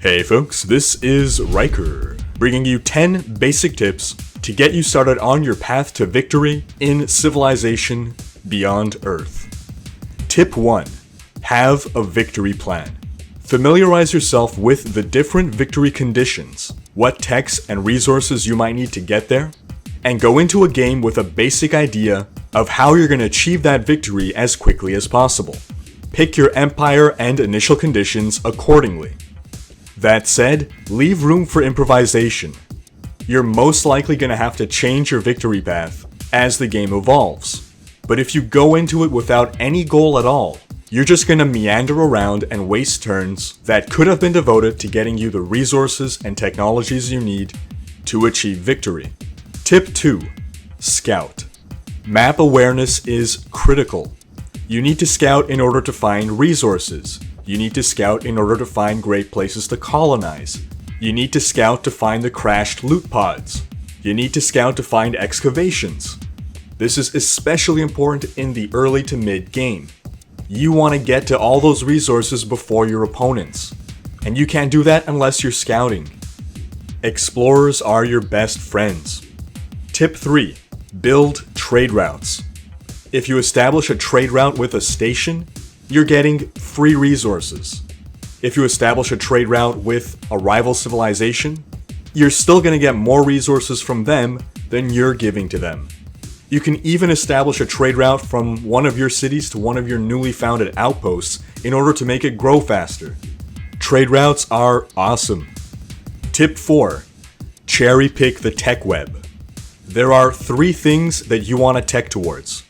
Hey folks, this is Riker, bringing you 10 basic tips to get you started on your path to victory in Civilization Beyond Earth. Tip 1. Have a victory plan. Familiarize yourself with the different victory conditions, what techs and resources you might need to get there, and go into a game with a basic idea of how you're going to achieve that victory as quickly as possible. Pick your empire and initial conditions accordingly. That said, leave room for improvisation. You're most likely going to have to change your victory path as the game evolves. But if you go into it without any goal at all, you're just going to meander around and waste turns that could have been devoted to getting you the resources and technologies you need to achieve victory. Tip 2. Scout. Map awareness is critical. You need to scout in order to find resources. You need to scout in order to find great places to colonize. You need to scout to find the crashed loot pods. You need to scout to find excavations. This is especially important in the early to mid game. You want to get to all those resources before your opponents. And you can't do that unless you're scouting. Explorers are your best friends. Tip 3. Build trade routes. If you establish a trade route with a station, you're getting free resources. If you establish a trade route with a rival civilization, you're still going to get more resources from them than you're giving to them. You can even establish a trade route from one of your cities to one of your newly founded outposts in order to make it grow faster. Trade routes are awesome. Tip 4. Cherry pick the tech web. There are 3 things that you want to tech towards.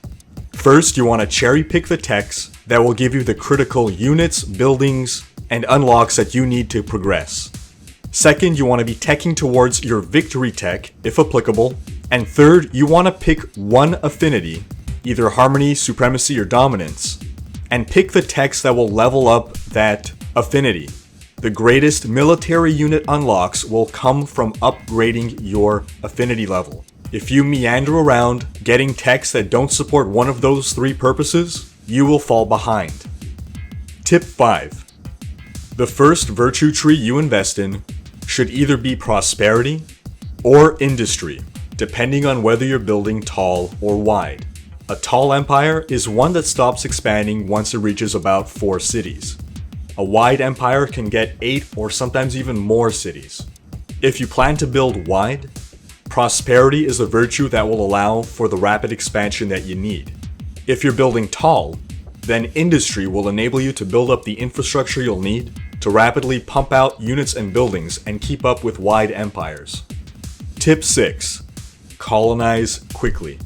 First, you want to cherry pick the techs that will give you the critical units, buildings, and unlocks that you need to progress. Second, you want to be teching towards your victory tech, if applicable. And third, you want to pick one affinity, either harmony, supremacy, or dominance, and pick the techs that will level up that affinity. The greatest military unit unlocks will come from upgrading your affinity level. If you meander around getting techs that don't support one of those 3 purposes, you will fall behind. Tip 5. The first virtue tree you invest in should either be prosperity or industry, depending on whether you're building tall or wide. A tall empire is one that stops expanding once it reaches about 4 cities. A wide empire can get 8 or sometimes even more cities. If you plan to build wide, prosperity is a virtue that will allow for the rapid expansion that you need. If you're building tall, then industry will enable you to build up the infrastructure you'll need to rapidly pump out units and buildings and keep up with wide empires. Tip 6. Colonize quickly.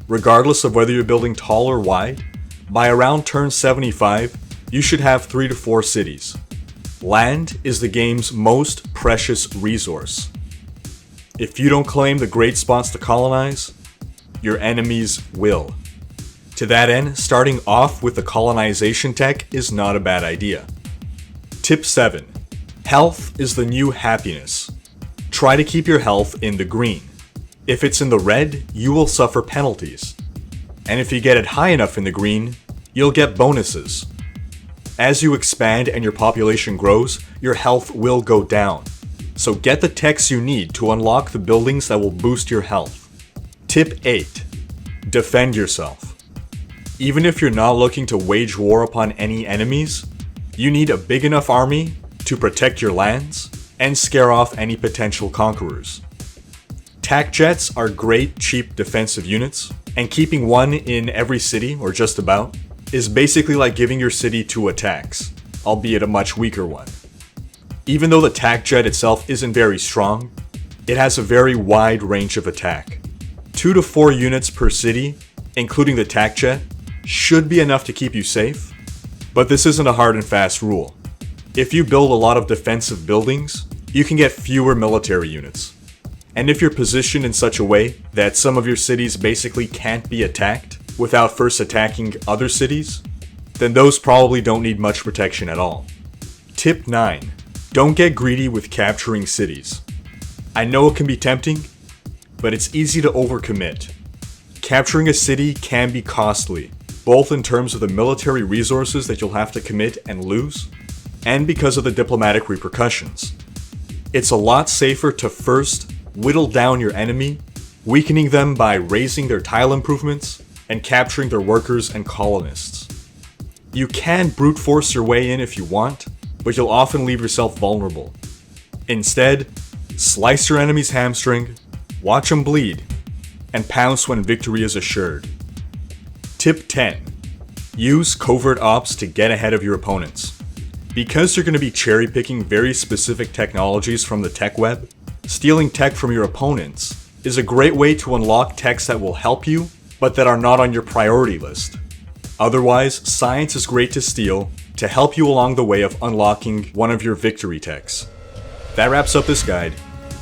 Regardless of whether you're building tall or wide, by around turn 75, you should have 3 to 4 cities. Land is the game's most precious resource. If you don't claim the great spots to colonize, your enemies will. To that end, starting off with the colonization tech is not a bad idea. Tip 7. Health is the new happiness. Try to keep your health in the green. If it's in the red, you will suffer penalties. And if you get it high enough in the green, you'll get bonuses. As you expand and your population grows, your health will go down. So get the techs you need to unlock the buildings that will boost your health. Tip 8. Defend yourself. Even if you're not looking to wage war upon any enemies, you need a big enough army to protect your lands and scare off any potential conquerors. Tac jets are great, cheap defensive units, and keeping one in every city, or just about, is basically like giving your city 2 attacks, albeit a much weaker one. Even though the tac jet itself isn't very strong, it has a very wide range of attack. 2 to 4 units per city, including the tac jet, should be enough to keep you safe, but this isn't a hard and fast rule. If you build a lot of defensive buildings, you can get fewer military units. And if you're positioned in such a way that some of your cities basically can't be attacked without first attacking other cities, then those probably don't need much protection at all. Tip 9. Don't get greedy with capturing cities. I know it can be tempting, but it's easy to overcommit. Capturing a city can be costly, both in terms of the military resources that you'll have to commit and lose, and because of the diplomatic repercussions. It's a lot safer to first whittle down your enemy, weakening them by raising their tile improvements and capturing their workers and colonists. You can brute force your way in if you want, but you'll often leave yourself vulnerable. Instead, slice your enemy's hamstring, watch them bleed, and pounce when victory is assured. Tip 10. Use covert ops to get ahead of your opponents. Because you're going to be cherry-picking very specific technologies from the tech web, stealing tech from your opponents is a great way to unlock techs that will help you, but that are not on your priority list. Otherwise, science is great to steal to help you along the way of unlocking one of your victory techs. That wraps up this guide.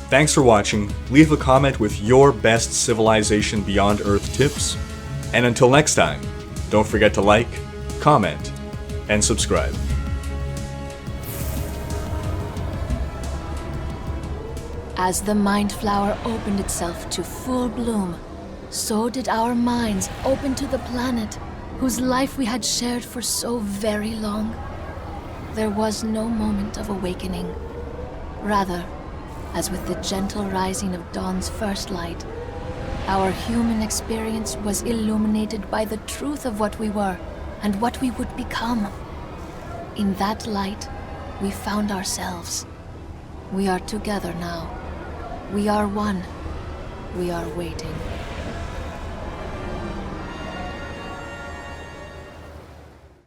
Thanks for watching, leave a comment with your best Civilization Beyond Earth tips, and until next time, don't forget to like, comment, and subscribe. As the mind flower opened itself to full bloom, so did our minds open to the planet, whose life we had shared for so very long. There was no moment of awakening. Rather, as with the gentle rising of dawn's first light, our human experience was illuminated by the truth of what we were and what we would become. In that light, we found ourselves. We are together now. We are one. We are waiting.